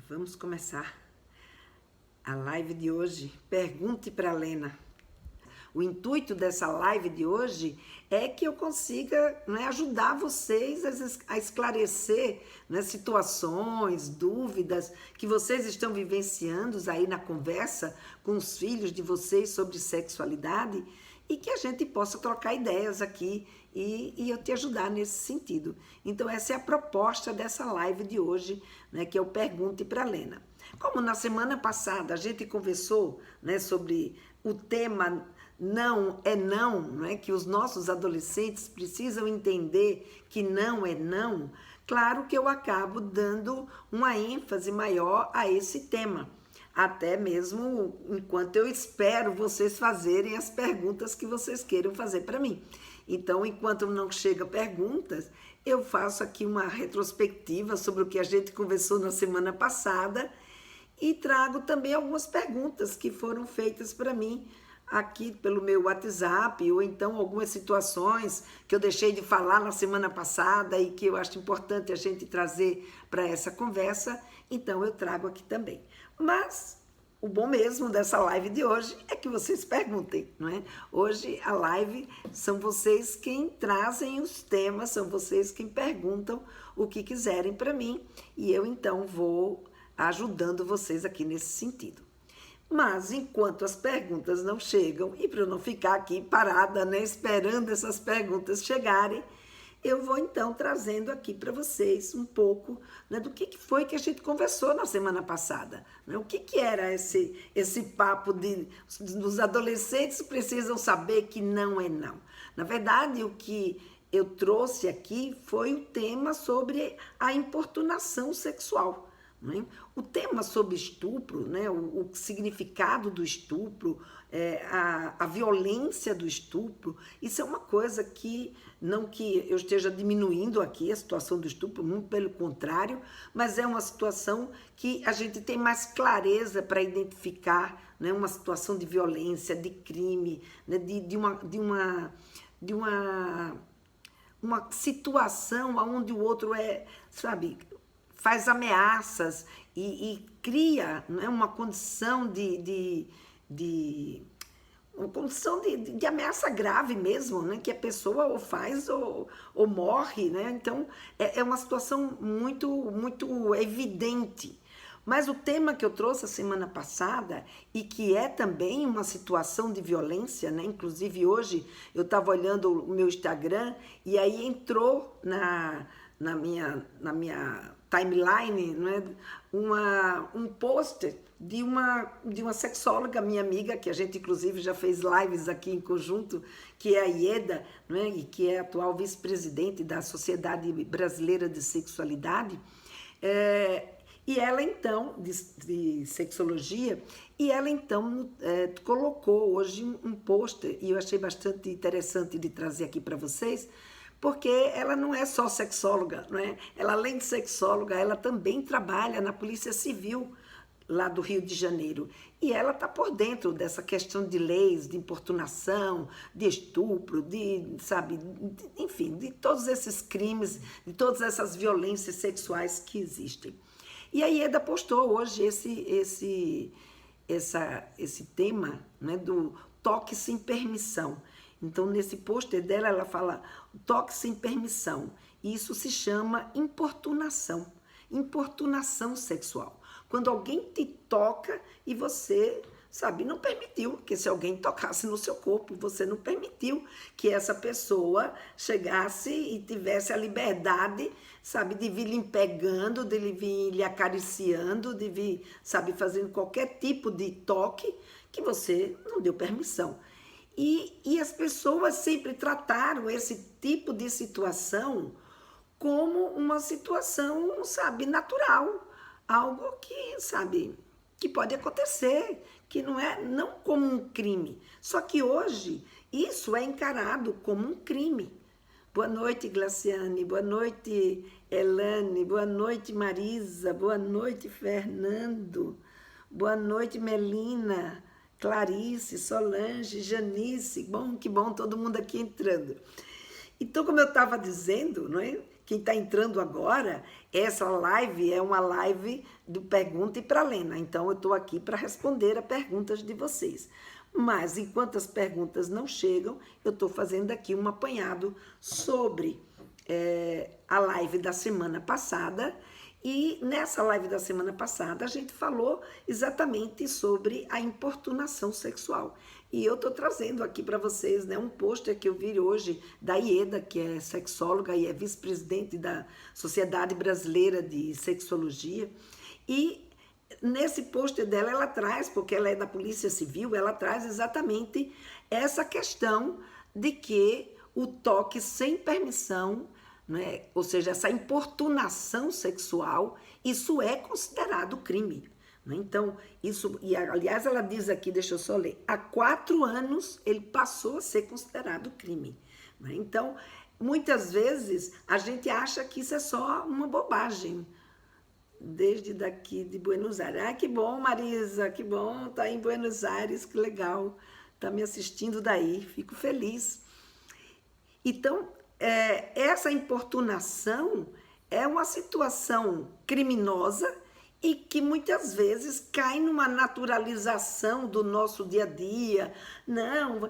Vamos começar a live de hoje. Pergunte para a Lena. O intuito dessa live de hoje é que eu consiga, ajudar vocês a esclarecer, situações, dúvidas que vocês estão vivenciando aí na conversa com os filhos de vocês sobre sexualidade e que a gente possa trocar ideias aqui e eu te ajudar nesse sentido. Então essa é a proposta dessa live de hoje, que é o Pergunte para a Lena. Como na semana passada a gente conversou, sobre o tema não é não, que os nossos adolescentes precisam entender que não é não, claro que eu acabo dando uma ênfase maior a esse tema, até mesmo enquanto eu espero vocês fazerem as perguntas que vocês queiram fazer para mim. Então, enquanto não chega perguntas, eu faço aqui uma retrospectiva sobre o que a gente conversou na semana passada e trago também algumas perguntas que foram feitas para mim aqui pelo meu WhatsApp, ou então algumas situações que eu deixei de falar na semana passada e que eu acho importante a gente trazer para essa conversa, então eu trago aqui também. Mas o bom mesmo dessa live de hoje é que vocês perguntem, não é? Hoje a live são vocês quem trazem os temas, são vocês quem perguntam o que quiserem para mim e eu então vou ajudando vocês aqui nesse sentido. Mas enquanto as perguntas não chegam, e para eu não ficar aqui parada, esperando essas perguntas chegarem, eu vou então trazendo aqui para vocês um pouco do que foi que a gente conversou na semana passada. O que era esse papo dos adolescentes precisam saber que não é não. Na verdade, o que eu trouxe aqui foi o tema sobre a importunação sexual. O tema sobre estupro, o significado do estupro, a violência do estupro, isso é uma coisa que, não que eu esteja diminuindo aqui a situação do estupro, muito pelo contrário, mas é uma situação que a gente tem mais clareza para identificar, uma situação de violência, de crime, de uma situação onde o outro faz ameaças e cria uma condição uma condição de ameaça grave mesmo, que a pessoa ou faz ou morre, Então, é uma situação muito, muito evidente. Mas o tema que eu trouxe a semana passada, e que é também uma situação de violência, Inclusive hoje eu estava olhando o meu Instagram e aí entrou na minha timeline, um post de uma sexóloga, minha amiga, que a gente inclusive já fez lives aqui em conjunto, que é a Ieda, e que é atual vice-presidente da Sociedade Brasileira de Sexualidade, e ela então, de sexologia, e ela então colocou hoje um post, e eu achei bastante interessante de trazer aqui para vocês, porque ela não é só sexóloga, Ela, além de sexóloga, ela também trabalha na Polícia Civil lá do Rio de Janeiro. E ela está por dentro dessa questão de leis, de importunação, de estupro, enfim, de todos esses crimes, de todas essas violências sexuais que existem. E a Ieda postou hoje esse tema, do toque sem permissão. Então, nesse pôster dela, ela fala toque sem permissão. E isso se chama importunação sexual. Quando alguém te toca e você, não permitiu que se alguém tocasse no seu corpo, você não permitiu que essa pessoa chegasse e tivesse a liberdade, de vir lhe pegando, de vir lhe acariciando, de vir, fazendo qualquer tipo de toque que você não deu permissão. E as pessoas sempre trataram esse tipo de situação como uma situação, natural. Algo que, que pode acontecer, que não como um crime. Só que hoje isso é encarado como um crime. Boa noite, Glaciane. Boa noite, Elane. Boa noite, Marisa. Boa noite, Fernando. Boa noite, Melina. Clarice, Solange, Janice, que bom todo mundo aqui entrando. Então, como eu estava dizendo, quem está entrando agora, essa live é uma live do Pergunte para Lena. Então, eu estou aqui para responder a perguntas de vocês. Mas, enquanto as perguntas não chegam, eu estou fazendo aqui um apanhado sobre a live da semana passada. E nessa live da semana passada, a gente falou exatamente sobre a importunação sexual. E eu estou trazendo aqui para vocês, né, um pôster que eu vi hoje da Ieda, que é sexóloga e é vice-presidente da Sociedade Brasileira de Sexologia. E nesse pôster dela, ela traz, porque ela é da Polícia Civil, ela traz exatamente essa questão de que o toque sem permissão, né, ou seja, essa importunação sexual, isso é considerado crime. Então, isso, e aliás, ela diz aqui, deixa eu só ler, há 4 anos ele passou a ser considerado crime. Então, muitas vezes a gente acha que isso é só uma bobagem. Desde daqui de Buenos Aires. Ah, que bom, Marisa, que bom, tá em Buenos Aires, que legal. Tá me assistindo daí, fico feliz. Então, essa importunação é uma situação criminosa e que muitas vezes cai numa naturalização do nosso dia a dia. Não,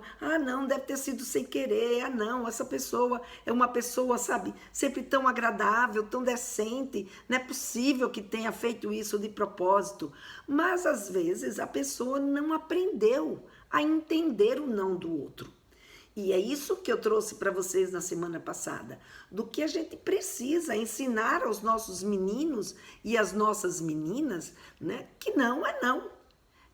deve ter sido sem querer. Não, essa pessoa é uma pessoa, sabe, sempre tão agradável, tão decente. Não é possível que tenha feito isso de propósito. Mas às vezes a pessoa não aprendeu a entender o não do outro. E é isso que eu trouxe para vocês na semana passada, do que a gente precisa ensinar aos nossos meninos e às nossas meninas, né, que não é não.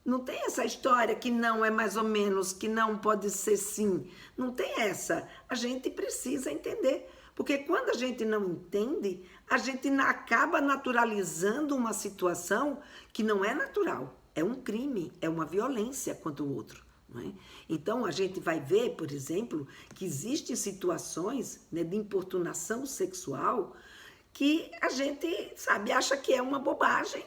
Não tem essa história que não é mais ou menos, que não pode ser sim. Não tem essa. A gente precisa entender. Porque quando a gente não entende, a gente acaba naturalizando uma situação que não é natural. É um crime, é uma violência contra o outro. Então, a gente vai ver, por exemplo, que existem situações, né, de importunação sexual que a gente, sabe, acha que é uma bobagem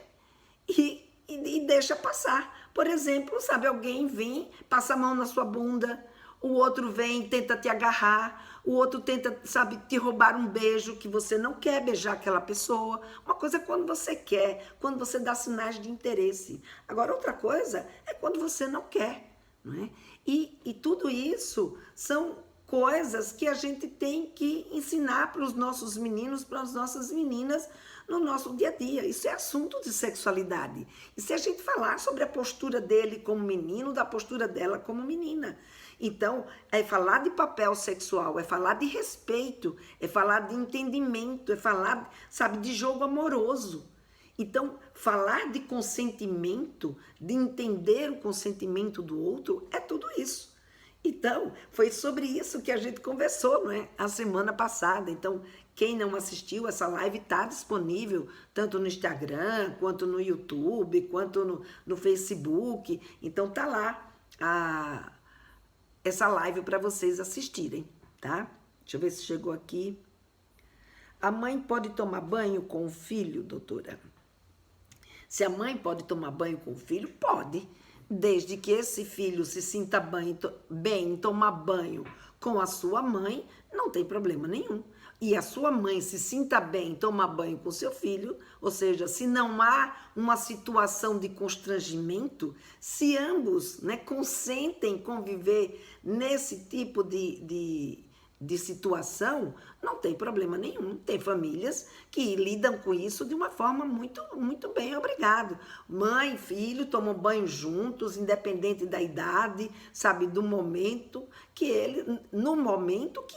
e deixa passar. Por exemplo, sabe, alguém vem, passa a mão na sua bunda, o outro vem, tenta te agarrar, o outro tenta, sabe, te roubar um beijo que você não quer beijar aquela pessoa. Uma coisa é quando você quer, quando você dá sinais de interesse. Agora, outra coisa é quando você não quer. Não é? E tudo isso são coisas que a gente tem que ensinar para os nossos meninos, para as nossas meninas no nosso dia a dia. Isso é assunto de sexualidade. E se a gente falar sobre a postura dele como menino, da postura dela como menina. Então, é falar de papel sexual, é falar de respeito, é falar de entendimento, é falar, sabe, de jogo amoroso. Então, falar de consentimento, de entender o consentimento do outro, é tudo isso. Então, foi sobre isso que a gente conversou, não é? A semana passada. Então, quem não assistiu, essa live está disponível tanto no Instagram, quanto no YouTube, quanto no Facebook. Então, tá lá essa live para vocês assistirem, tá? Deixa eu ver se chegou aqui. A mãe pode tomar banho com o filho, doutora? Se a mãe pode tomar banho com o filho, pode, desde que esse filho se sinta bem em tomar banho com a sua mãe, não tem problema nenhum. E a sua mãe se sinta bem em tomar banho com seu filho, ou seja, se não há uma situação de constrangimento, se ambos, né, consentem conviver nesse tipo de situação, não tem problema nenhum. Tem famílias que lidam com isso de uma forma muito, muito bem, obrigado. Mãe e filho tomam banho juntos, independente da idade, sabe, no momento que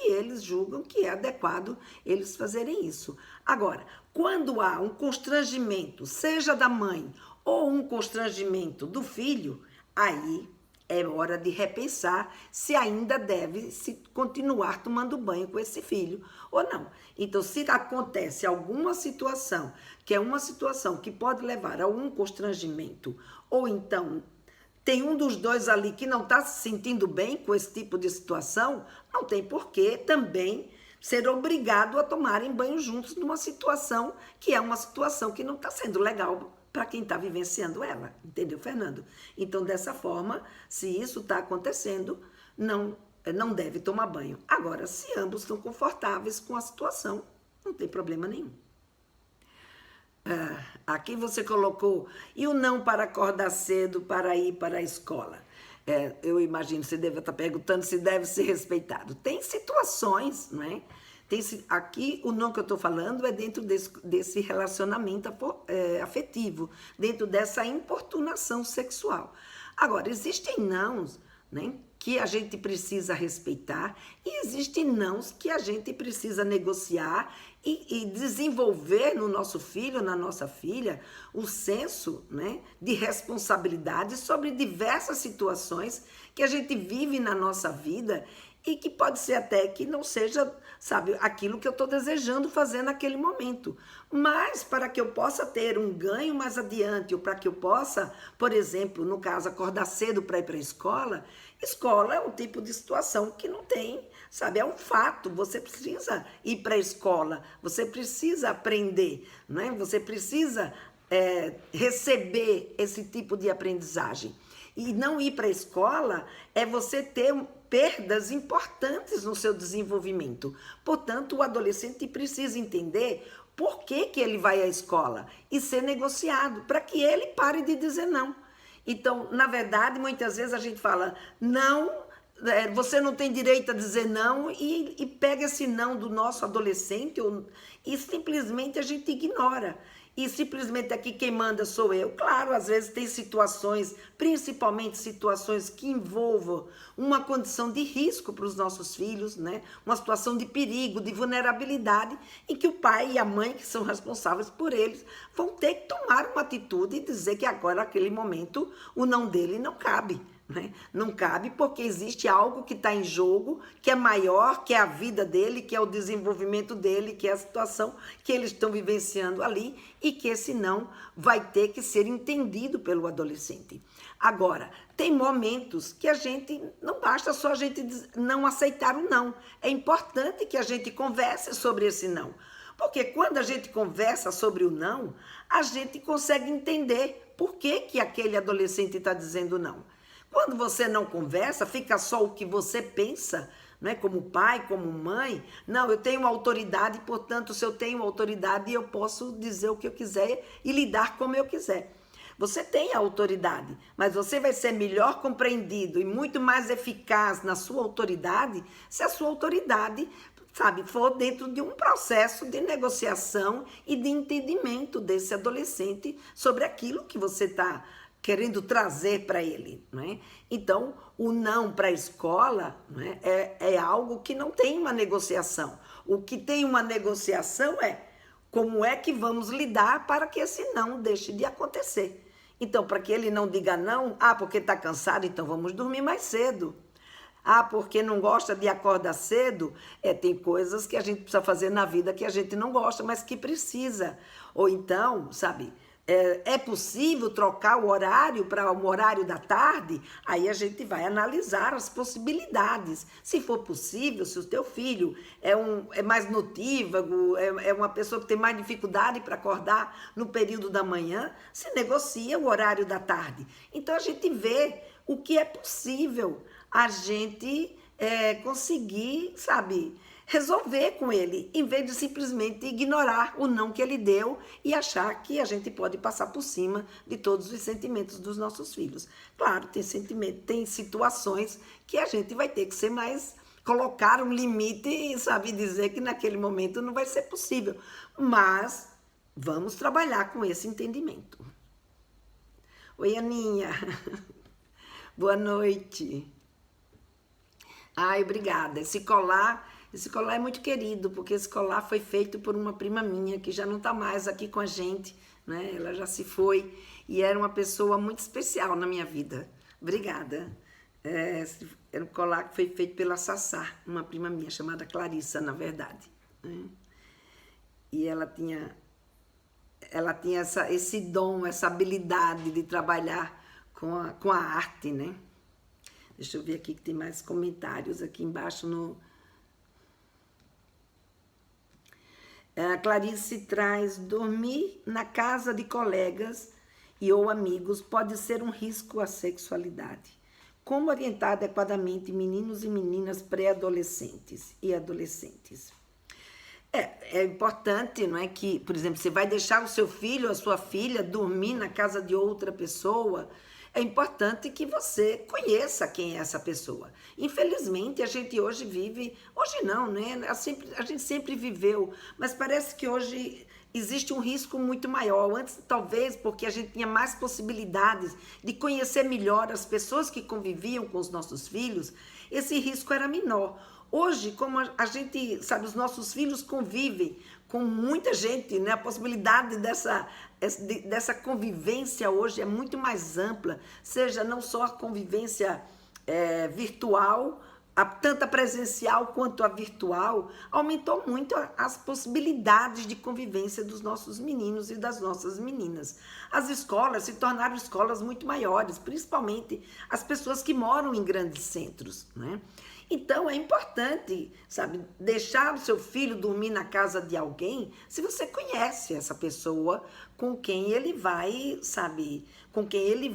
eles julgam que é adequado eles fazerem isso. Agora, quando há um constrangimento, seja da mãe ou um constrangimento do filho, aí é hora de repensar se ainda deve se continuar tomando banho com esse filho ou não. Então, se acontece alguma situação, que é uma situação que pode levar a um constrangimento, ou então tem um dos dois ali que não está se sentindo bem com esse tipo de situação, não tem porquê também ser obrigado a tomarem banho juntos numa situação que é uma situação que não está sendo legal para quem está vivenciando ela, entendeu, Fernando? Então, dessa forma, se isso está acontecendo, não deve tomar banho. Agora, se ambos estão confortáveis com a situação, Não tem problema nenhum. Aqui você colocou, e o não para acordar cedo para ir para a escola? Eu imagino, você deve estar perguntando se deve ser respeitado. Tem situações, não é? Aqui, o não que eu estou falando é dentro desse relacionamento afetivo, dentro dessa importunação sexual. Agora, existem nãos, né, que a gente precisa respeitar e existem nãos que a gente precisa negociar e desenvolver no nosso filho, na nossa filha, o senso, né, de responsabilidade sobre diversas situações que a gente vive na nossa vida e que pode ser até que não seja, sabe, aquilo que eu estou desejando fazer naquele momento. Mas para que eu possa ter um ganho mais adiante, ou para que eu possa, por exemplo, no caso, acordar cedo para ir para a escola, escola é um tipo de situação que não tem, sabe, é um fato, você precisa ir para a escola, você precisa aprender, né? Você precisa receber esse tipo de aprendizagem. E não ir para a escola é você ter perdas importantes no seu desenvolvimento. Portanto, o adolescente precisa entender por que ele vai à escola e ser negociado, para que ele pare de dizer não. Então, na verdade, muitas vezes a gente fala, não, você não tem direito a dizer não, e pega esse não do nosso adolescente e simplesmente a gente ignora. E simplesmente aqui quem manda sou eu. Claro, às vezes tem situações, principalmente situações que envolvam uma condição de risco para os nossos filhos, né? Uma situação de perigo, de vulnerabilidade, em que o pai e a mãe, que são responsáveis por eles, vão ter que tomar uma atitude e dizer que agora, naquele momento, o não dele não cabe. Né? Não cabe porque existe algo que está em jogo, que é maior, que é a vida dele, que é o desenvolvimento dele, que é a situação que eles estão vivenciando ali e que esse não vai ter que ser entendido pelo adolescente. Agora, tem momentos que a gente, não basta só a gente não aceitar o não. É importante que a gente converse sobre esse não. Porque quando a gente conversa sobre o não, a gente consegue entender por que aquele adolescente está dizendo não. Quando você não conversa, fica só o que você pensa, né? Como pai, como mãe. Não, eu tenho autoridade, portanto, se eu tenho autoridade, eu posso dizer o que eu quiser e lidar como eu quiser. Você tem a autoridade, mas você vai ser melhor compreendido e muito mais eficaz na sua autoridade se a sua autoridade, sabe, for dentro de um processo de negociação e de entendimento desse adolescente sobre aquilo que você está querendo trazer para ele, né? Então, o não para a escola, né, é algo que não tem uma negociação. O que tem uma negociação é como é que vamos lidar para que esse não deixe de acontecer. Então, para que ele não diga não, porque está cansado, então vamos dormir mais cedo. Porque não gosta de acordar cedo, tem coisas que a gente precisa fazer na vida que a gente não gosta, mas que precisa. Ou então, sabe, é possível trocar o horário para um horário da tarde? Aí a gente vai analisar as possibilidades. Se for possível, se o teu filho é mais notívago, é uma pessoa que tem mais dificuldade para acordar no período da manhã, se negocia o horário da tarde. Então a gente vê o que é possível a gente conseguir, sabe, resolver com ele, em vez de simplesmente ignorar o não que ele deu e achar que a gente pode passar por cima de todos os sentimentos dos nossos filhos. Claro, tem situações que a gente vai ter que ser mais, colocar um limite e, sabe, dizer que naquele momento não vai ser possível. Mas vamos trabalhar com esse entendimento. Oi, Aninha. Boa noite. Obrigada. Esse colar é muito querido, porque esse colar foi feito por uma prima minha, que já não está mais aqui com a gente, né? Ela já se foi e era uma pessoa muito especial na minha vida. Obrigada. Era um colar que foi feito pela Sassá, uma prima minha, chamada Clarissa, na verdade. Né? E ela tinha esse dom, essa habilidade de trabalhar com a arte, né? Deixa eu ver aqui que tem mais comentários aqui embaixo. A Clarice traz: dormir na casa de colegas ou amigos pode ser um risco à sexualidade. Como orientar adequadamente meninos e meninas pré-adolescentes e adolescentes? É importante, não é, que, por exemplo, você vai deixar o seu filho ou a sua filha dormir na casa de outra pessoa, é importante que você conheça quem é essa pessoa. Infelizmente, a gente hoje vive, hoje não, né? A gente sempre viveu, mas parece que hoje existe um risco muito maior. Antes, talvez, porque a gente tinha mais possibilidades de conhecer melhor as pessoas que conviviam com os nossos filhos, esse risco era menor. Hoje, como a gente, sabe, os nossos filhos convivem com muita gente, né? A possibilidade dessa convivência hoje é muito mais ampla, seja não só a convivência virtual, tanto a presencial quanto a virtual, aumentou muito as possibilidades de convivência dos nossos meninos e das nossas meninas. As escolas se tornaram escolas muito maiores, principalmente as pessoas que moram em grandes centros, né? Então é importante, sabe, deixar o seu filho dormir na casa de alguém se você conhece essa pessoa com quem ele vai, sabe, com quem ele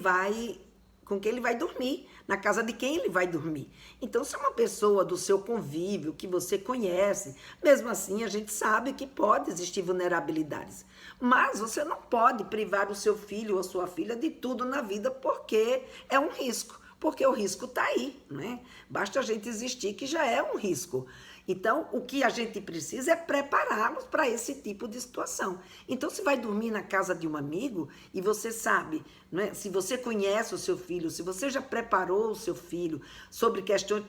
vai dormir, na casa de quem ele vai dormir. Então, se é uma pessoa do seu convívio, que você conhece, mesmo assim a gente sabe que pode existir vulnerabilidades. Mas você não pode privar o seu filho ou a sua filha de tudo na vida porque é um risco. Porque o risco está aí, né? Basta a gente existir que já é um risco. Então, o que a gente precisa é prepará-los para esse tipo de situação. Então, se vai dormir na casa de um amigo e você sabe, né, se você conhece o seu filho, se você já preparou o seu filho sobre questões...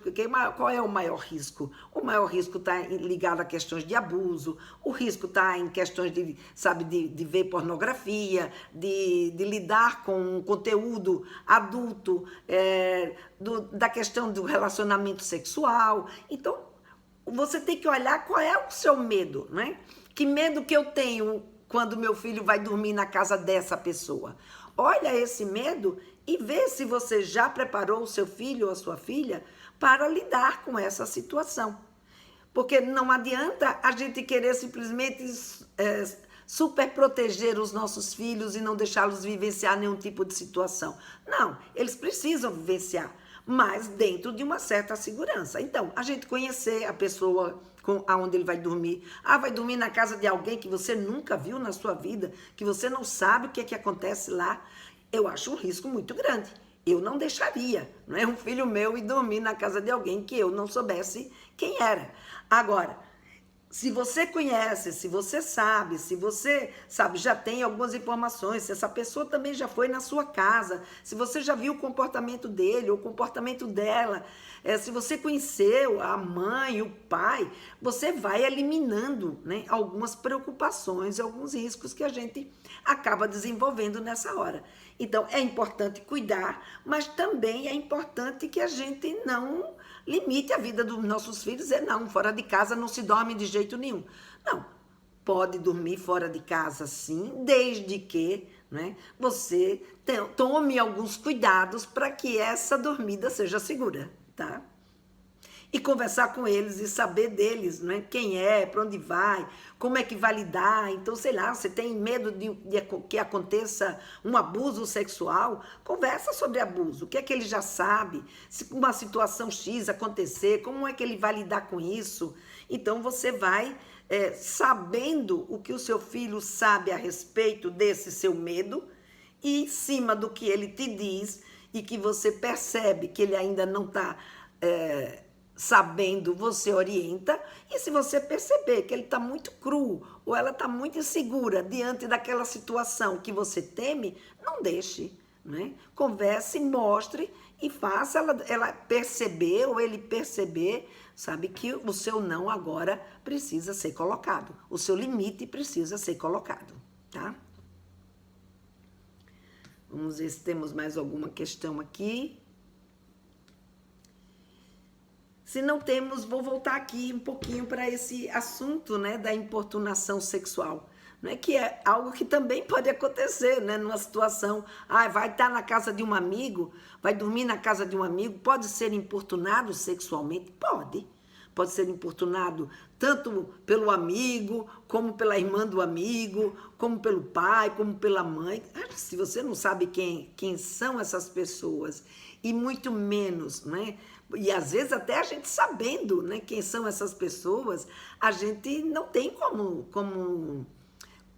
Qual é o maior risco? O maior risco está ligado a questões de abuso, o risco está em questões de, sabe, de ver pornografia, de lidar com conteúdo adulto, da questão do relacionamento sexual. Então, você tem que olhar qual é o seu medo, né? Que medo que eu tenho quando meu filho vai dormir na casa dessa pessoa? Olha esse medo e vê se você já preparou o seu filho ou a sua filha para lidar com essa situação. Porque não adianta a gente querer simplesmente super proteger os nossos filhos e não deixá-los vivenciar nenhum tipo de situação. Não, eles precisam vivenciar, mas dentro de uma certa segurança. Então, a gente conhecer a pessoa aonde ele vai dormir. Ah, vai dormir na casa de alguém que você nunca viu na sua vida, que você não sabe o que é que acontece lá. Eu acho um risco muito grande. Eu não deixaria, não é, um filho meu ir dormir na casa de alguém que eu não soubesse quem era. Agora, se você conhece, se você sabe, já tem algumas informações, se essa pessoa também já foi na sua casa, se você já viu o comportamento dele ou o comportamento dela, se você conheceu a mãe, o pai, você vai eliminando, né, algumas preocupações, alguns riscos que a gente acaba desenvolvendo nessa hora. Então, é importante cuidar, mas também é importante que a gente não limite a vida dos nossos filhos. Não, fora de casa não se dorme de jeito nenhum. Não, pode dormir fora de casa sim, desde que, né, você tome alguns cuidados para que essa dormida seja segura, tá? E conversar com eles e saber deles, né? Quem é, para onde vai, como é que vai lidar. Então, sei lá, você tem medo de que aconteça um abuso sexual? Conversa sobre abuso. O que é que ele já sabe? Se uma situação X acontecer, como é que ele vai lidar com isso? Então, você vai sabendo o que o seu filho sabe a respeito desse seu medo e em cima do que ele te diz e que você percebe que ele ainda não está... sabendo, você orienta, e se você perceber que ele está muito cru ou ela está muito insegura diante daquela situação que você teme, não deixe, né? Converse, mostre e faça ela perceber ou ele perceber, sabe, que o seu não agora precisa ser colocado, o seu limite precisa ser colocado, tá? Vamos ver se temos mais alguma questão aqui. Se não temos, vou voltar aqui um pouquinho para esse assunto, né, da importunação sexual, né, que é algo que também pode acontecer, né, numa situação, vai estar na casa de um amigo, vai dormir na casa de um amigo, pode ser importunado sexualmente? Pode. pode ser importunado tanto pelo amigo, como pela irmã do amigo, como pelo pai, como pela mãe. Se você não sabe quem são essas pessoas, e muito menos, né? E às vezes até a gente sabendo, né, quem são essas pessoas, a gente não tem como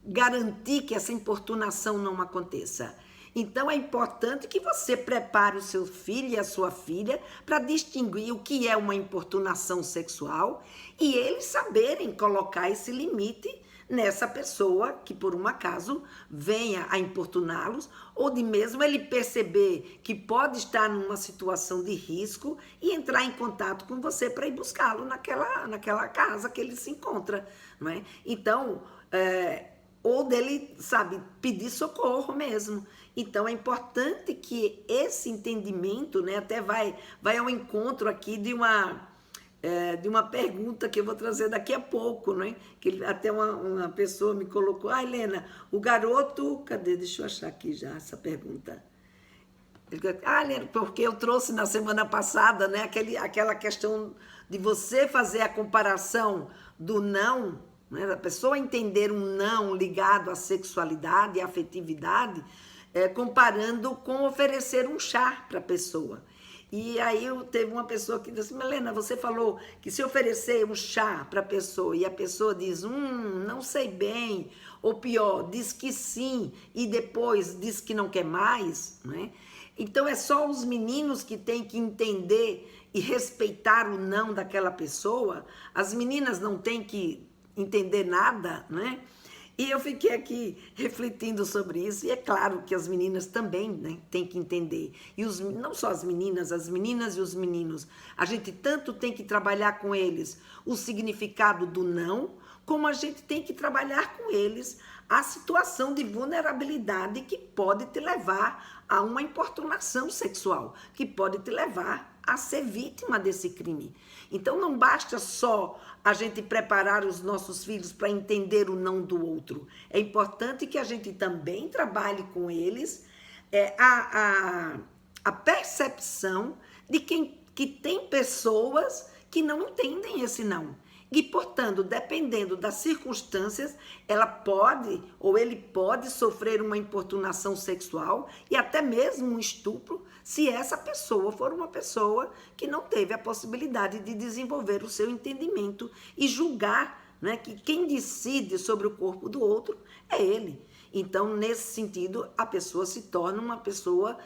garantir que essa importunação não aconteça. Então é importante que você prepare o seu filho e a sua filha para distinguir o que é uma importunação sexual e eles saberem colocar esse limite nessa pessoa que por um acaso venha a importuná-los, ou de mesmo ele perceber que pode estar numa situação de risco e entrar em contato com você para ir buscá-lo naquela casa que ele se encontra, não é? Então, ou dele, sabe, pedir socorro mesmo. Então é importante que esse entendimento, né, até vai ao encontro aqui de uma pergunta que eu vou trazer daqui a pouco, né? Que até uma pessoa me colocou, Helena, o garoto, cadê? Deixa eu achar aqui já essa pergunta. Helena, porque eu trouxe na semana passada, né, aquela questão de você fazer a comparação do não, né, a pessoa entender um não ligado à sexualidade e afetividade, comparando com oferecer um chá para a pessoa. E aí teve uma pessoa que disse assim, Helena, você falou que se oferecer um chá para a pessoa e a pessoa diz, não sei bem, ou pior, diz que sim e depois diz que não quer mais, né? Então é só os meninos que têm que entender e respeitar o não daquela pessoa, as meninas não têm que entender nada, né? E eu fiquei aqui refletindo sobre isso, e é claro que as meninas também, né, têm que entender. E não só as meninas e os meninos. A gente tanto tem que trabalhar com eles o significado do não, como a gente tem que trabalhar com eles a situação de vulnerabilidade que pode te levar a uma importunação sexual, que pode te levar a ser vítima desse crime. Então não basta só a gente preparar os nossos filhos para entender o não do outro. É importante que a gente também trabalhe com eles a percepção de que tem pessoas que não entendem esse não. E, portanto, dependendo das circunstâncias, ela pode ou ele pode sofrer uma importunação sexual e até mesmo um estupro, se essa pessoa for uma pessoa que não teve a possibilidade de desenvolver o seu entendimento e julgar, né, que quem decide sobre o corpo do outro é ele. Então, nesse sentido, a pessoa se torna uma pessoa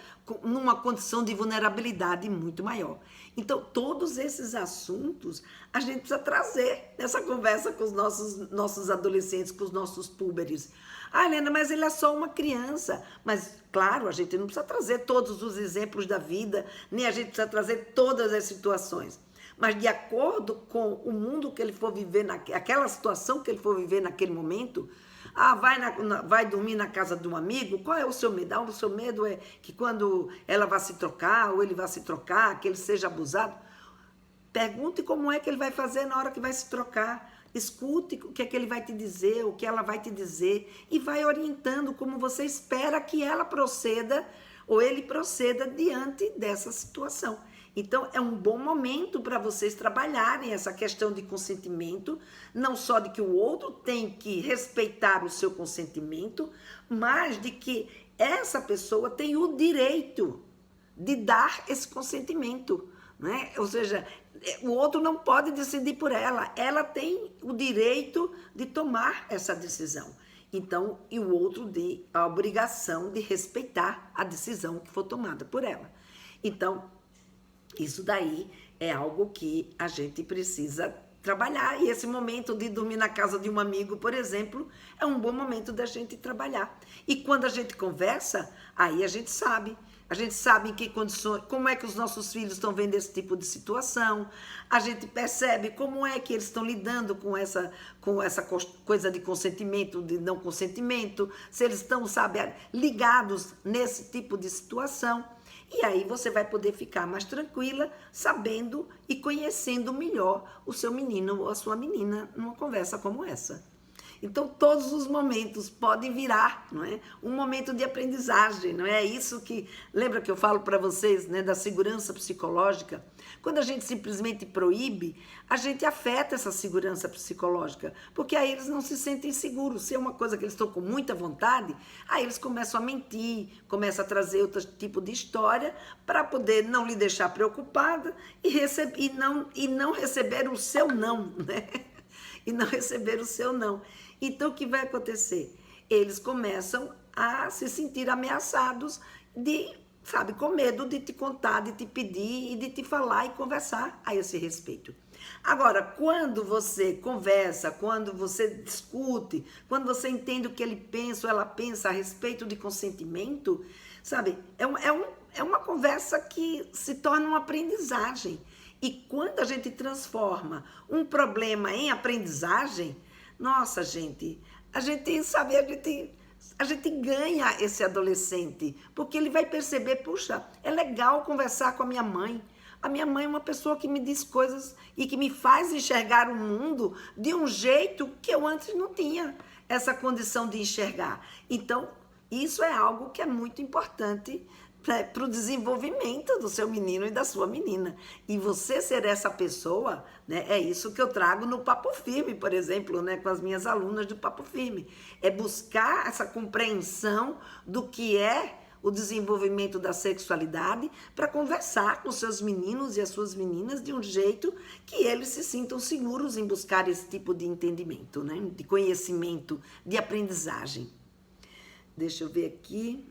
numa condição de vulnerabilidade muito maior. Então, todos esses assuntos a gente precisa trazer nessa conversa com os nossos adolescentes, com os nossos púberes. Helena, mas ele é só uma criança. Mas, claro, a gente não precisa trazer todos os exemplos da vida, nem a gente precisa trazer todas as situações. Mas de acordo com o mundo que ele for viver, aquela situação que ele for viver naquele momento, vai dormir na casa de um amigo, qual é o seu medo? O seu medo é que quando ela vai se trocar, ou ele vai se trocar, que ele seja abusado. Pergunte como é que ele vai fazer na hora que vai se trocar. Escute o que é que ele vai te dizer, o que ela vai te dizer, e vai orientando como você espera que ela proceda, ou ele proceda diante dessa situação. Então, é um bom momento para vocês trabalharem essa questão de consentimento, não só de que o outro tem que respeitar o seu consentimento, mas de que essa pessoa tem o direito de dar esse consentimento, né? Ou seja, o outro não pode decidir por ela tem o direito de tomar essa decisão. Então, e o outro a obrigação de respeitar a decisão que for tomada por ela. Então, isso daí é algo que a gente precisa trabalhar. E esse momento de dormir na casa de um amigo, por exemplo, é um bom momento da gente trabalhar. E quando a gente conversa, aí a gente sabe em que condições, como é que os nossos filhos estão vendo esse tipo de situação, a gente percebe como é que eles estão lidando com essa coisa de consentimento, de não consentimento, se eles estão, sabe, ligados nesse tipo de situação. E aí você vai poder ficar mais tranquila, sabendo e conhecendo melhor o seu menino ou a sua menina numa conversa como essa. Então, todos os momentos podem virar, não é? Um momento de aprendizagem, não é? Isso que, lembra que eu falo para vocês, né, da segurança psicológica? Quando a gente simplesmente proíbe, a gente afeta essa segurança psicológica, porque aí eles não se sentem seguros. Se é uma coisa que eles estão com muita vontade, aí eles começam a mentir, começam a trazer outro tipo de história para poder não lhe deixar preocupada e não receber o seu não, né? E não receber o seu não. Então, o que vai acontecer? Eles começam a se sentir ameaçados sabe, com medo de te contar, de te pedir e de te falar e conversar a esse respeito. Agora, quando você conversa, quando você discute, quando você entende o que ele pensa ou ela pensa a respeito de consentimento, sabe, é uma conversa que se torna uma aprendizagem. E quando a gente transforma um problema em aprendizagem, nossa, gente, sabe, a gente ganha esse adolescente, porque ele vai perceber, puxa, é legal conversar com a minha mãe. A minha mãe é uma pessoa que me diz coisas e que me faz enxergar o mundo de um jeito que eu antes não tinha essa condição de enxergar. Então, isso é algo que é muito importante para o desenvolvimento do seu menino e da sua menina. E você ser essa pessoa, né, é isso que eu trago no Papo Firme, por exemplo, né, com as minhas alunas do Papo Firme. É buscar essa compreensão do que é o desenvolvimento da sexualidade para conversar com seus meninos e as suas meninas de um jeito que eles se sintam seguros em buscar esse tipo de entendimento, né, de conhecimento, de aprendizagem. Deixa eu ver aqui.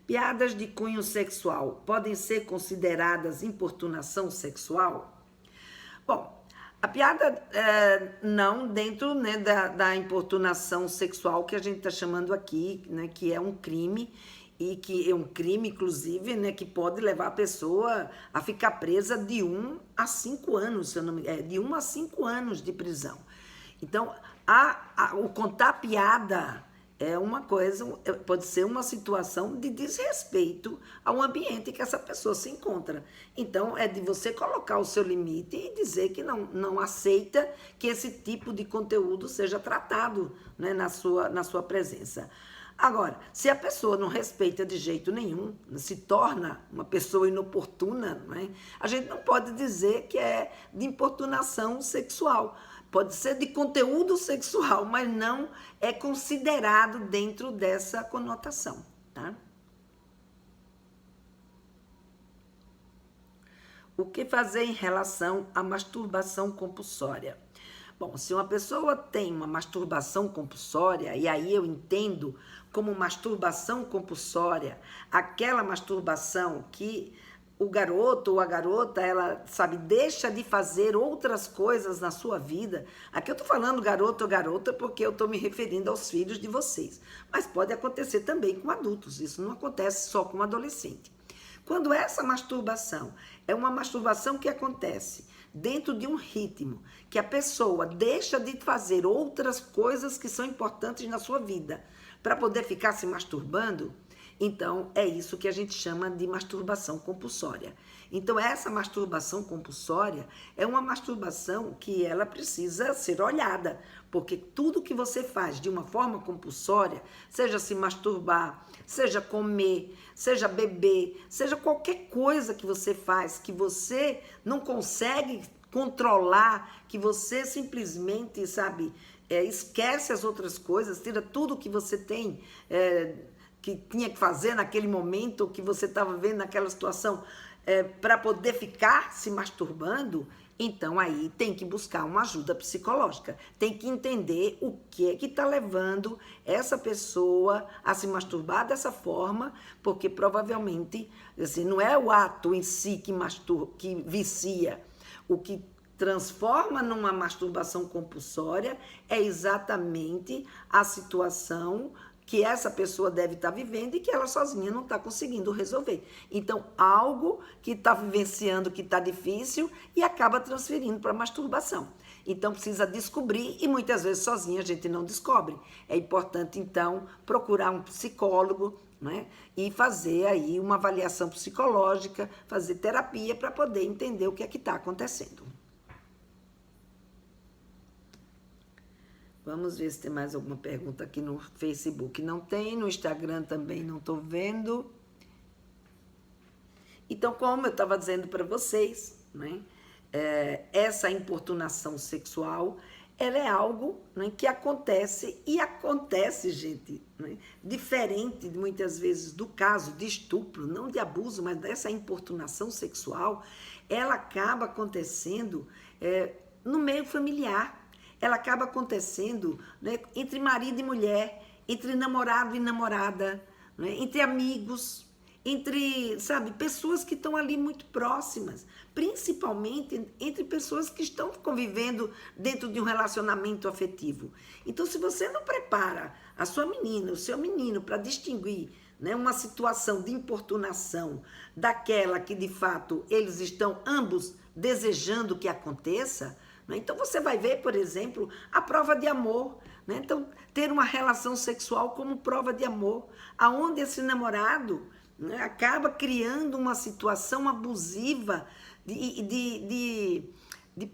Piadas de cunho sexual podem ser consideradas importunação sexual? Bom, a piada não dentro, né, da importunação sexual que a gente está chamando aqui, né, que é um crime, e que é um crime, inclusive, né, que pode levar a pessoa a ficar presa de 1 a 5 anos, se eu não me engano, de 1 a 5 anos de prisão. Então, o contar piada é uma coisa, pode ser uma situação de desrespeito ao ambiente que essa pessoa se encontra. Então, é de você colocar o seu limite e dizer que não aceita que esse tipo de conteúdo seja tratado, né, na sua presença. Agora, se a pessoa não respeita de jeito nenhum, se torna uma pessoa inoportuna, né, a gente não pode dizer que é de importunação sexual. Pode ser de conteúdo sexual, mas não é considerado dentro dessa conotação, tá? O que fazer em relação à masturbação compulsória? Bom, se uma pessoa tem uma masturbação compulsória, e aí eu entendo como masturbação compulsória aquela masturbação que o garoto ou a garota, ela, sabe, deixa de fazer outras coisas na sua vida. Aqui eu tô falando garoto ou garota porque eu tô me referindo aos filhos de vocês. Mas pode acontecer também com adultos, isso não acontece só com adolescente. Quando essa masturbação é uma masturbação que acontece dentro de um ritmo, que a pessoa deixa de fazer outras coisas que são importantes na sua vida para poder ficar se masturbando, então, é isso que a gente chama de masturbação compulsória. Então, essa masturbação compulsória é uma masturbação que ela precisa ser olhada, porque tudo que você faz de uma forma compulsória, seja se masturbar, seja comer, seja beber, seja qualquer coisa que você faz, que você não consegue controlar, que você simplesmente, sabe, esquece as outras coisas, tira tudo que você tem, que tinha que fazer naquele momento, que você estava vendo naquela situação, para poder ficar se masturbando, então aí tem que buscar uma ajuda psicológica. Tem que entender o que é que está levando essa pessoa a se masturbar dessa forma, porque provavelmente assim, não é o ato em si que vicia. O que transforma numa masturbação compulsória é exatamente a situação que essa pessoa deve estar vivendo e que ela sozinha não está conseguindo resolver. Então, algo que está vivenciando que está difícil e acaba transferindo para a masturbação. Então, precisa descobrir e muitas vezes sozinha a gente não descobre. É importante, então, procurar um psicólogo, né, e fazer aí uma avaliação psicológica, fazer terapia para poder entender o que é que está acontecendo. Vamos ver se tem mais alguma pergunta aqui no Facebook. Não tem, no Instagram também não estou vendo. Então, como eu estava dizendo para vocês, né, essa importunação sexual, ela é algo, né, que acontece, e acontece, gente, né, diferente muitas vezes do caso de estupro, não de abuso, mas dessa importunação sexual, ela acaba acontecendo no meio familiar, ela acaba acontecendo, né, entre marido e mulher, entre namorado e namorada, né, entre amigos, entre, sabe, pessoas que estão ali muito próximas, principalmente entre pessoas que estão convivendo dentro de um relacionamento afetivo. Então, se você não prepara a sua menina, o seu menino para distinguir, né, uma situação de importunação daquela que de fato eles estão ambos desejando que aconteça, né, então você vai ver, por exemplo, a prova de amor. Né? Então, ter uma relação sexual como prova de amor, aonde esse namorado, né, acaba criando uma situação abusiva de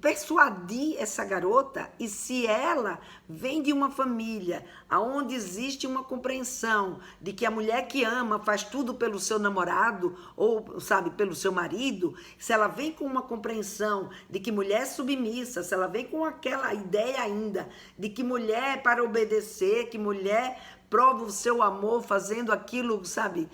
persuadir essa garota, e se ela vem de uma família onde existe uma compreensão de que a mulher que ama faz tudo pelo seu namorado ou, sabe, pelo seu marido, se ela vem com uma compreensão de que mulher é submissa, se ela vem com aquela ideia ainda de que mulher é para obedecer, que mulher prova o seu amor fazendo aquilo, sabe,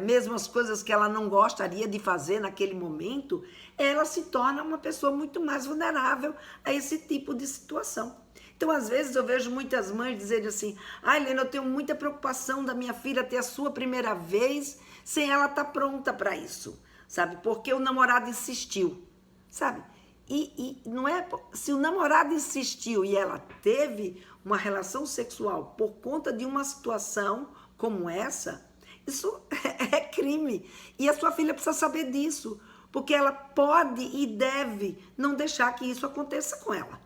mesmo as coisas que ela não gostaria de fazer naquele momento, ela se torna uma pessoa muito mais vulnerável a esse tipo de situação. Então, às vezes, eu vejo muitas mães dizerem assim: ai, Helena, eu tenho muita preocupação da minha filha ter a sua primeira vez sem ela estar pronta para isso, sabe, porque o namorado insistiu, sabe? E não é, se o namorado insistiu e ela teve uma relação sexual por conta de uma situação como essa, isso é crime. E a sua filha precisa saber disso, porque ela pode e deve não deixar que isso aconteça com ela.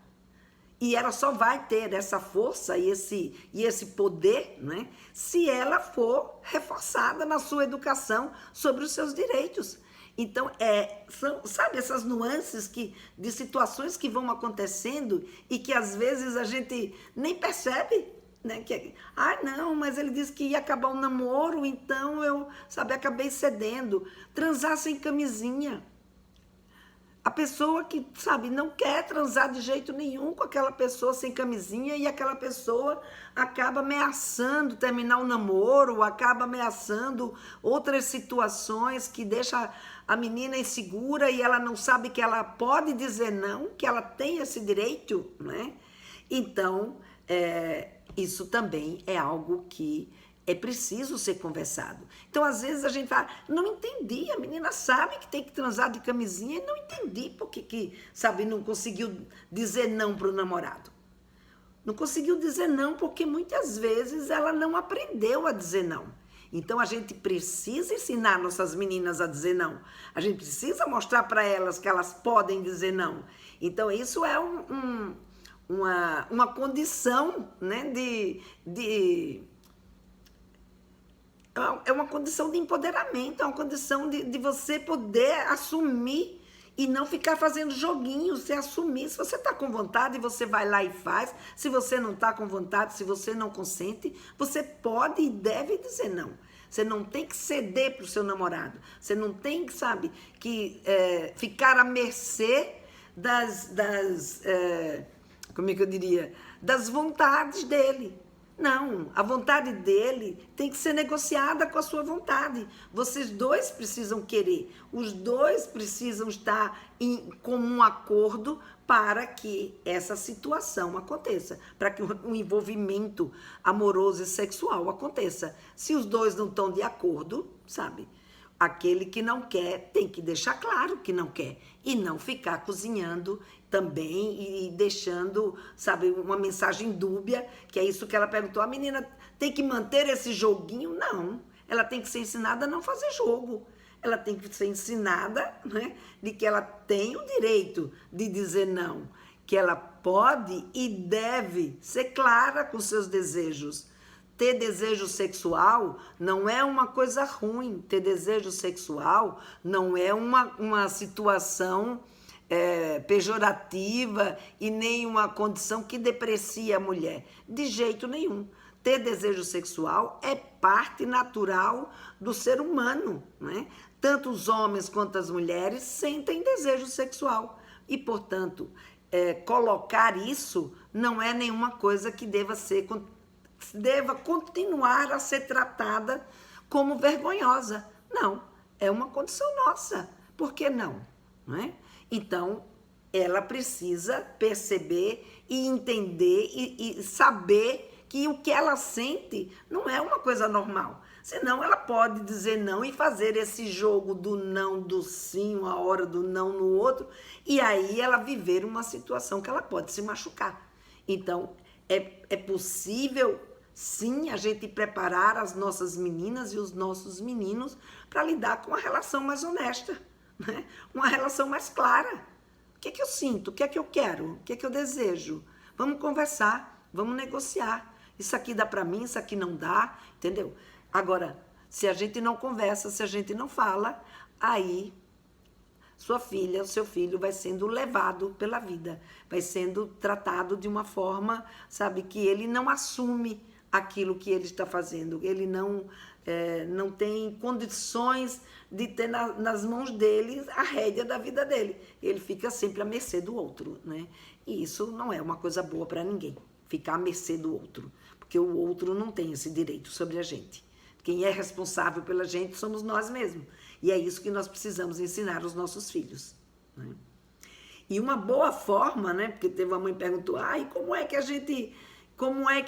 E ela só vai ter essa força e esse poder, né, se ela for reforçada na sua educação sobre os seus direitos. Então, são, sabe, essas nuances de situações que vão acontecendo e que às vezes a gente nem percebe, né? Não, mas ele disse que ia acabar o namoro, então eu, sabe, acabei cedendo. Transar sem camisinha. A pessoa que, sabe, não quer transar de jeito nenhum com aquela pessoa sem camisinha, e aquela pessoa acaba ameaçando terminar o namoro, acaba ameaçando outras situações que deixa a menina insegura e ela não sabe que ela pode dizer não, que ela tem esse direito, né? Então, isso também é algo que é preciso ser conversado. Então, às vezes a gente fala, não entendi, a menina sabe que tem que transar de camisinha e não entendi porque que, sabe, não conseguiu dizer não para o namorado. Não conseguiu dizer não porque muitas vezes ela não aprendeu a dizer não. Então, a gente precisa ensinar nossas meninas a dizer não. A gente precisa mostrar para elas que elas podem dizer não. Então, isso é uma condição, né, é uma condição de empoderamento, é uma condição de você poder assumir e não ficar fazendo joguinho, se assumir. Se você está com vontade, você vai lá e faz. Se você não está com vontade, se você não consente, você pode e deve dizer não. Você não tem que ceder para o seu namorado. Você não tem que, sabe, ficar à mercê como é que eu diria? Das vontades dele. Não, a vontade dele tem que ser negociada com a sua vontade. Vocês dois precisam querer, os dois precisam estar em comum acordo para que essa situação aconteça, para que o envolvimento amoroso e sexual aconteça. Se os dois não estão de acordo, sabe? Aquele que não quer tem que deixar claro que não quer e não ficar cozinhando também e deixando, sabe, uma mensagem dúbia, que é isso que ela perguntou. A menina tem que manter esse joguinho? Não, ela tem que ser ensinada a não fazer jogo. Ela tem que ser ensinada, né, de que ela tem o direito de dizer não, que ela pode e deve ser clara com seus desejos. Ter desejo sexual não é uma coisa ruim. Ter desejo sexual não é uma situação pejorativa e nem uma condição que deprecia a mulher. De jeito nenhum. Ter desejo sexual é parte natural do ser humano, né? Tanto os homens quanto as mulheres sentem desejo sexual. E, portanto, colocar isso não é nenhuma coisa que deva continuar a ser tratada como vergonhosa. Não, é uma condição nossa. Por que não? Não é? Então, ela precisa perceber e entender e saber que o que ela sente não é uma coisa normal. Senão ela pode dizer não e fazer esse jogo do não, do sim, uma hora do não no outro, e aí ela viver uma situação que ela pode se machucar. Então, é possível, sim, a gente preparar as nossas meninas e os nossos meninos para lidar com uma relação mais honesta, né? Uma relação mais clara. O que é que eu sinto? O que é que eu quero? O que é que eu desejo? Vamos conversar, vamos negociar. Isso aqui dá para mim, isso aqui não dá, entendeu? Agora, se a gente não conversa, se a gente não fala, aí sua filha, o seu filho vai sendo levado pela vida, vai sendo tratado de uma forma, sabe, que ele não assume aquilo que ele está fazendo, ele não tem condições de ter nas mãos dele a rédea da vida dele. Ele fica sempre à mercê do outro, né? E isso não é uma coisa boa para ninguém, ficar à mercê do outro, porque o outro não tem esse direito sobre a gente. Quem é responsável pela gente somos nós mesmos. E é isso que nós precisamos ensinar aos nossos filhos, né? E uma boa forma, né? Porque teve uma mãe que perguntou, e como é que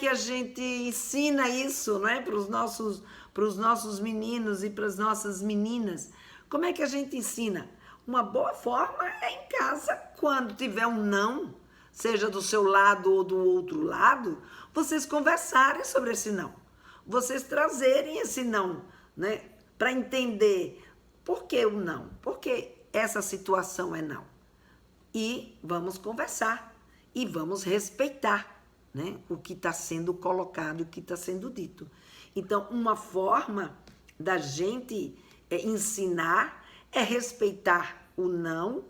a gente ensina isso, né? Para os nossos meninos e para as nossas meninas. Como é que a gente ensina? Uma boa forma é em casa, quando tiver um não, seja do seu lado ou do outro lado, vocês conversarem sobre esse não. Vocês trazerem esse não, né? Para entender por que o não, por que essa situação é não. E vamos conversar e vamos respeitar, né? O que está sendo colocado, o que está sendo dito. Então, uma forma da gente ensinar é respeitar o não,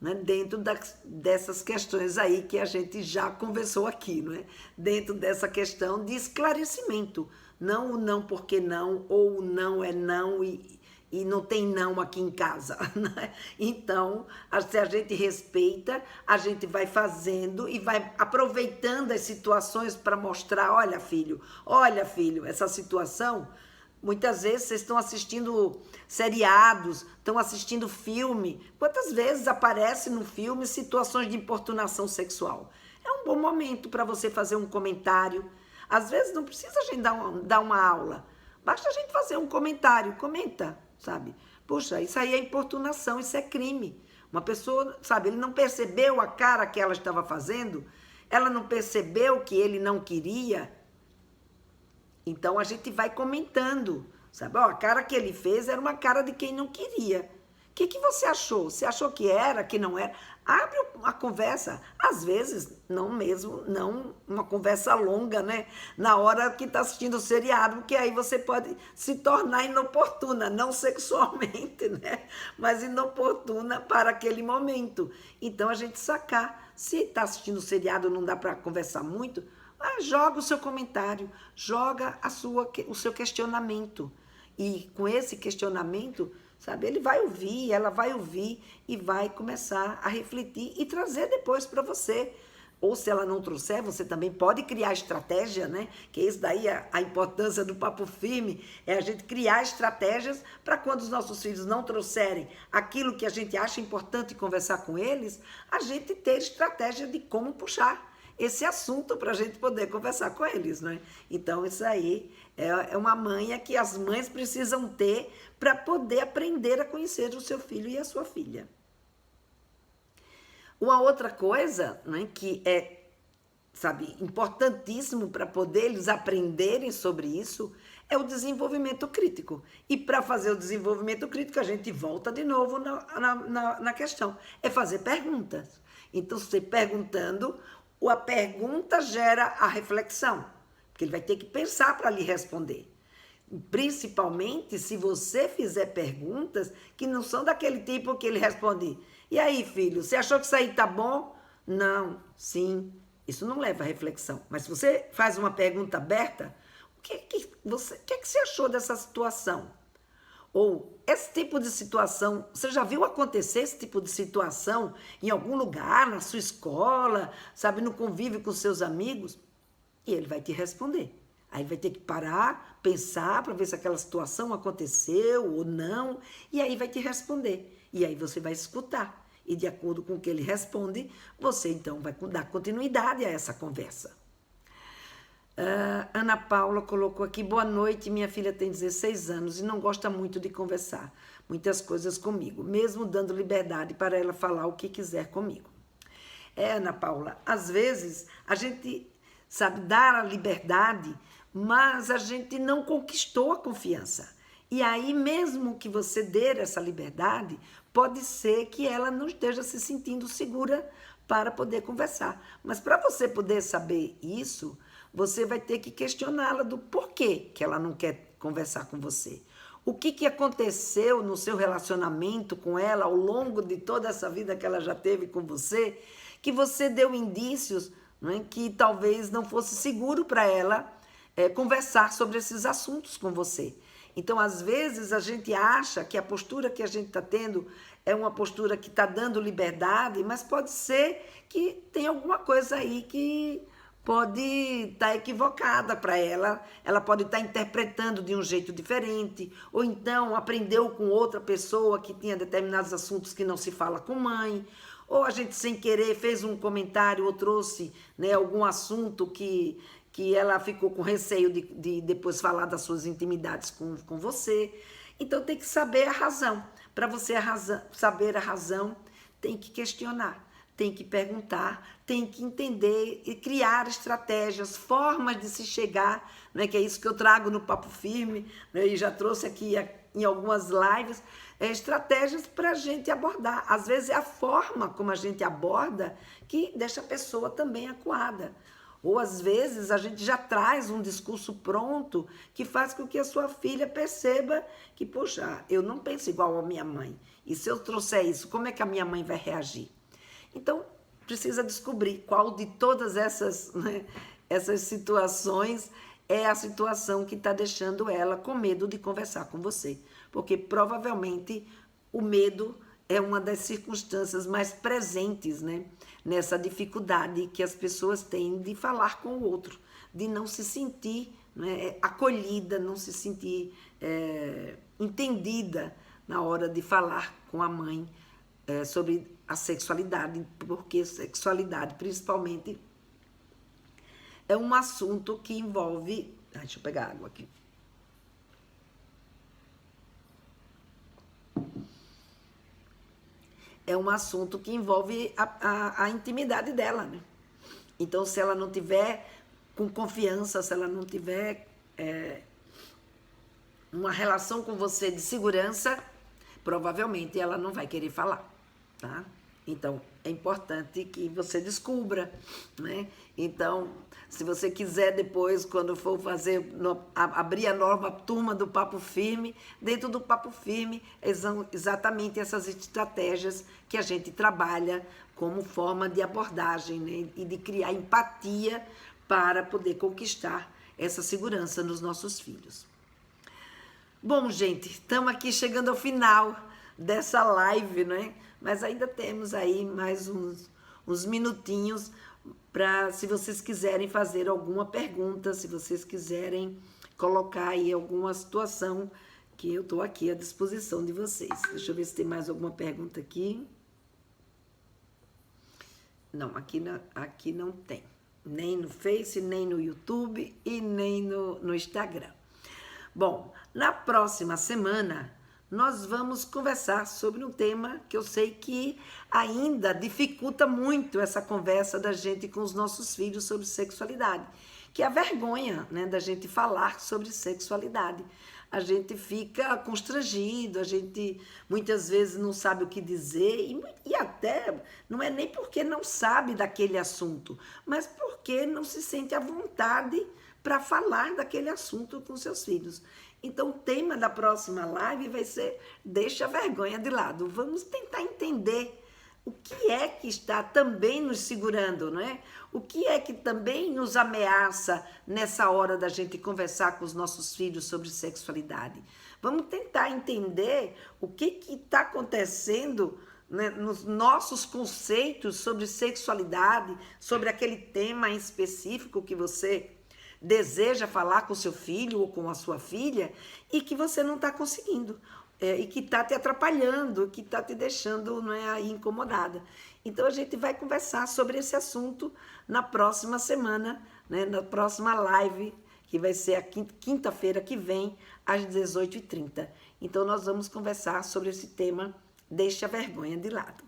né, dentro dessas questões aí que a gente já conversou aqui, não é? Dentro dessa questão de esclarecimento. Não o não porque não, ou o não é não e não tem não aqui em casa, né? Então, se a gente respeita, a gente vai fazendo e vai aproveitando as situações para mostrar, olha filho, essa situação, muitas vezes vocês estão assistindo seriados, estão assistindo filme, quantas vezes aparece no filme situações de importunação sexual? É um bom momento para você fazer um comentário. Às vezes não precisa a gente dar uma aula, basta a gente fazer um comentário, comenta, sabe? Puxa, isso aí é importunação, isso é crime. Uma pessoa, sabe, ele não percebeu a cara que ela estava fazendo, ela não percebeu que ele não queria. Então a gente vai comentando, sabe? A cara que ele fez era uma cara de quem não queria. O que você achou? Você achou que era, que não era? Abre a conversa, às vezes não uma conversa longa, né? Na hora que está assistindo o seriado, porque aí você pode se tornar inoportuna, não sexualmente, né? Mas inoportuna para aquele momento. Então a gente sacar, se está assistindo o seriado não dá para conversar muito, joga o seu comentário, joga o seu questionamento. E com esse questionamento, sabe, ele vai ouvir, ela vai ouvir e vai começar a refletir e trazer depois para você. Ou se ela não trouxer, você também pode criar estratégia, né? Que isso daí é a importância do papo firme, é a gente criar estratégias para quando os nossos filhos não trouxerem aquilo que a gente acha importante conversar com eles, a gente ter estratégia de como puxar esse assunto para a gente poder conversar com eles, né? Então, isso aí é uma manha que as mães precisam ter para poder aprender a conhecer o seu filho e a sua filha. Uma outra coisa, né, que é, sabe, importantíssimo para poder eles aprenderem sobre isso é o desenvolvimento crítico. E para fazer o desenvolvimento crítico, a gente volta de novo na questão. É fazer perguntas. Então, você perguntando, a pergunta gera a reflexão, porque ele vai ter que pensar para lhe responder. Principalmente se você fizer perguntas que não são daquele tipo que ele responde, E aí, filho, você achou que isso aí tá bom? Não, sim. Isso não leva à reflexão. Mas se você faz uma pergunta aberta, o que você achou dessa situação? Ou esse tipo de situação, você já viu acontecer esse tipo de situação em algum lugar, na sua escola, sabe, no convívio com seus amigos? E ele vai te responder. Aí vai ter que parar, pensar para ver se aquela situação aconteceu ou não, e aí vai te responder. E aí você vai escutar. E de acordo com o que ele responde, você então vai dar continuidade a essa conversa. Ana Paula colocou aqui, boa noite, minha filha tem 16 anos e não gosta muito de conversar muitas coisas comigo, mesmo dando liberdade para ela falar o que quiser comigo. Ana Paula, às vezes a gente sabe dar a liberdade, mas a gente não conquistou a confiança. E aí, mesmo que você dê essa liberdade, pode ser que ela não esteja se sentindo segura para poder conversar. Mas para você poder saber isso, você vai ter que questioná-la do porquê que ela não quer conversar com você. O que aconteceu no seu relacionamento com ela ao longo de toda essa vida que ela já teve com você, que você deu indícios, né, que talvez não fosse seguro para ela conversar sobre esses assuntos com você. Então, às vezes, a gente acha que a postura que a gente está tendo é uma postura que está dando liberdade, mas pode ser que tem alguma coisa aí que pode estar equivocada para ela, ela pode estar interpretando de um jeito diferente, ou então aprendeu com outra pessoa que tinha determinados assuntos que não se fala com mãe, ou a gente sem querer fez um comentário ou trouxe, né, algum assunto que ela ficou com receio de depois falar das suas intimidades com você. Então tem que saber a razão. Para você saber a razão, tem que questionar, tem que perguntar, tem que entender e criar estratégias, formas de se chegar, né, que é isso que eu trago no Papo Firme, né, e já trouxe aqui em algumas lives, estratégias para a gente abordar. Às vezes é a forma como a gente aborda que deixa a pessoa também acuada. Ou às vezes a gente já traz um discurso pronto que faz com que a sua filha perceba que, poxa, eu não penso igual a minha mãe. E se eu trouxer isso, como é que a minha mãe vai reagir? Então, precisa descobrir qual de todas essas, né, essas situações é a situação que está deixando ela com medo de conversar com você. Porque provavelmente o medo é uma das circunstâncias mais presentes, né, nessa dificuldade que as pessoas têm de falar com o outro, de não se sentir, né, acolhida, não se sentir entendida na hora de falar com a mãe sobre a sexualidade, porque sexualidade, principalmente, é um assunto que envolve... deixa eu pegar água aqui. É um assunto que envolve a intimidade dela, né? Então, se ela não tiver com confiança, se ela não tiver uma relação com você de segurança, provavelmente ela não vai querer falar, tá? Então, é importante que você descubra, né? Então, se você quiser depois, quando for abrir a nova turma do Papo Firme, dentro do Papo Firme, são exatamente essas estratégias que a gente trabalha como forma de abordagem, né? E de criar empatia para poder conquistar essa segurança nos nossos filhos. Bom, gente, estamos aqui chegando ao final dessa live, né? Mas ainda temos aí mais uns minutinhos para, se vocês quiserem fazer alguma pergunta, se vocês quiserem colocar aí alguma situação, que eu estou aqui à disposição de vocês. Deixa eu ver se tem mais alguma pergunta aqui. Não, aqui não tem. Nem no Face, nem no YouTube e nem no Instagram. Bom, na próxima semana nós vamos conversar sobre um tema que eu sei que ainda dificulta muito essa conversa da gente com os nossos filhos sobre sexualidade, que é a vergonha, né, da gente falar sobre sexualidade. A gente fica constrangido, a gente muitas vezes não sabe o que dizer e até não é nem porque não sabe daquele assunto, mas porque não se sente à vontade para falar daquele assunto com seus filhos. Então, o tema da próxima live vai ser Deixa a vergonha de lado. Vamos tentar entender, O que é que está também nos segurando, não é? O que é que também nos ameaça nessa hora da gente conversar com os nossos filhos sobre sexualidade? Vamos tentar entender o que está acontecendo, né, nos nossos conceitos sobre sexualidade, sobre aquele tema em específico que você deseja falar com seu filho ou com a sua filha e que você não está conseguindo. E que está te atrapalhando, que está te deixando, não é, aí incomodada. Então a gente vai conversar sobre esse assunto na próxima semana, né, na próxima live, que vai ser a quinta-feira que vem, às 18h30. Então nós vamos conversar sobre esse tema, deixe a vergonha de lado.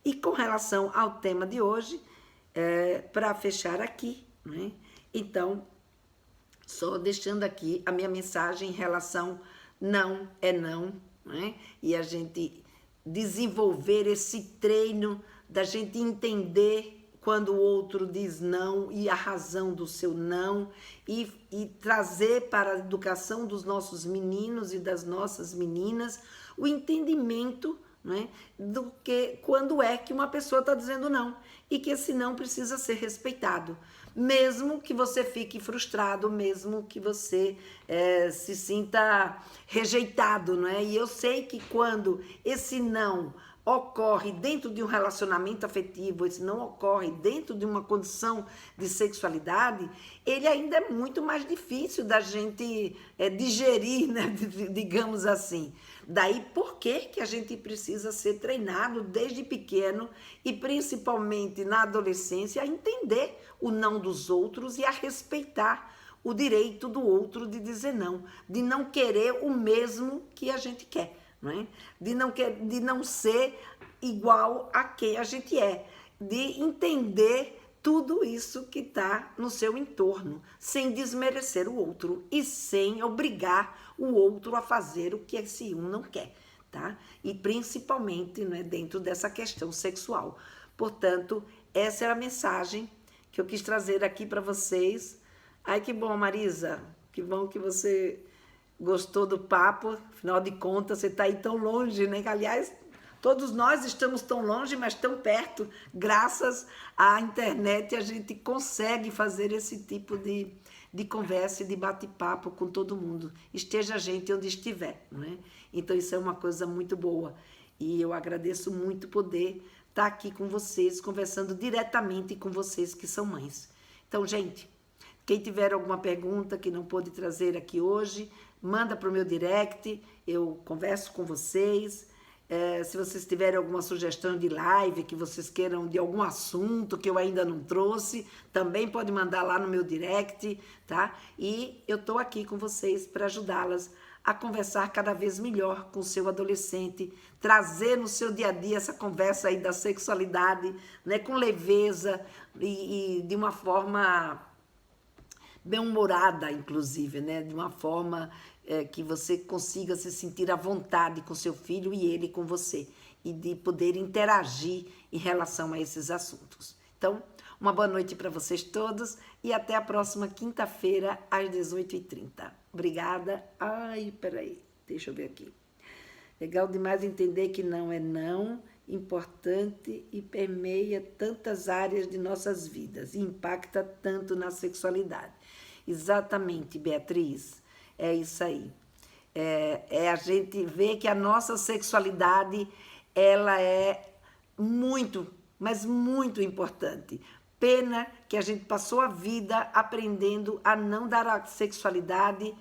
E com relação ao tema de hoje, para fechar aqui, né, então, só deixando aqui a minha mensagem em relação não é não, né? E a gente desenvolver esse treino da gente entender quando o outro diz não e a razão do seu não e trazer para a educação dos nossos meninos e das nossas meninas o entendimento, né, do que quando é que uma pessoa está dizendo não e que esse não precisa ser respeitado. Mesmo que você fique frustrado, mesmo que você se sinta rejeitado, não é? E eu sei que quando esse não ocorre dentro de um relacionamento afetivo, esse não ocorre dentro de uma condição de sexualidade, ele ainda é muito mais difícil da gente digerir, né? Digamos assim. Daí por que a gente precisa ser treinado desde pequeno e principalmente na adolescência a entender o não dos outros e a respeitar o direito do outro de dizer não, de não querer o mesmo que a gente quer, não é? De não ser igual a quem a gente é, de entender tudo isso que está no seu entorno, sem desmerecer o outro e sem obrigar o outro a fazer o que esse um não quer, tá? E principalmente, né, dentro dessa questão sexual. Portanto, essa era a mensagem que eu quis trazer aqui para vocês. Ai, que bom, Marisa, que bom que você gostou do papo, afinal de contas, você está aí tão longe, né? Aliás, todos nós estamos tão longe, mas tão perto. Graças à internet, a gente consegue fazer esse tipo de conversa e de bate-papo com todo mundo. Esteja a gente onde estiver, não é? Então, isso é uma coisa muito boa. E eu agradeço muito poder estar aqui com vocês, conversando diretamente com vocês que são mães. Então, gente, quem tiver alguma pergunta que não pôde trazer aqui hoje, manda para o meu direct, eu converso com vocês. Se vocês tiverem alguma sugestão de live, que vocês queiram de algum assunto que eu ainda não trouxe, também pode mandar lá no meu direct, tá? E eu estou aqui com vocês para ajudá-las a conversar cada vez melhor com o seu adolescente, trazer no seu dia a dia essa conversa aí da sexualidade, né, com leveza e de uma forma bem-humorada, inclusive, né, de uma forma que você consiga se sentir à vontade com seu filho e ele com você, e de poder interagir em relação a esses assuntos. Então, uma boa noite para vocês todos e até a próxima quinta-feira, às 18h30. Obrigada. Ai, peraí, deixa eu ver aqui. Legal demais entender que não é não, importante e permeia tantas áreas de nossas vidas e impacta tanto na sexualidade. Exatamente, Beatriz. É isso aí. A gente ver que a nossa sexualidade, ela é muito, mas muito importante. Pena que a gente passou a vida aprendendo a não dar à sexualidade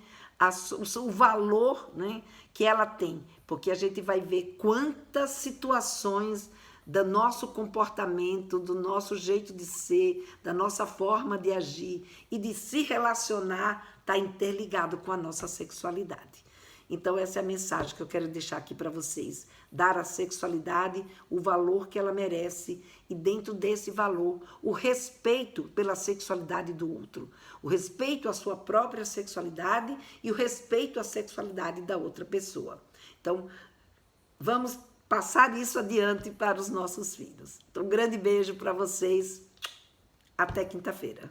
o valor, né, que ela tem. Porque a gente vai ver quantas situações do nosso comportamento, do nosso jeito de ser, da nossa forma de agir e de se relacionar está interligado com a nossa sexualidade. Então essa é a mensagem que eu quero deixar aqui para vocês. Dar à sexualidade o valor que ela merece e dentro desse valor o respeito pela sexualidade do outro. O respeito à sua própria sexualidade e o respeito à sexualidade da outra pessoa. Então vamos passar isso adiante para os nossos filhos. Então um grande beijo para vocês. Até quinta-feira.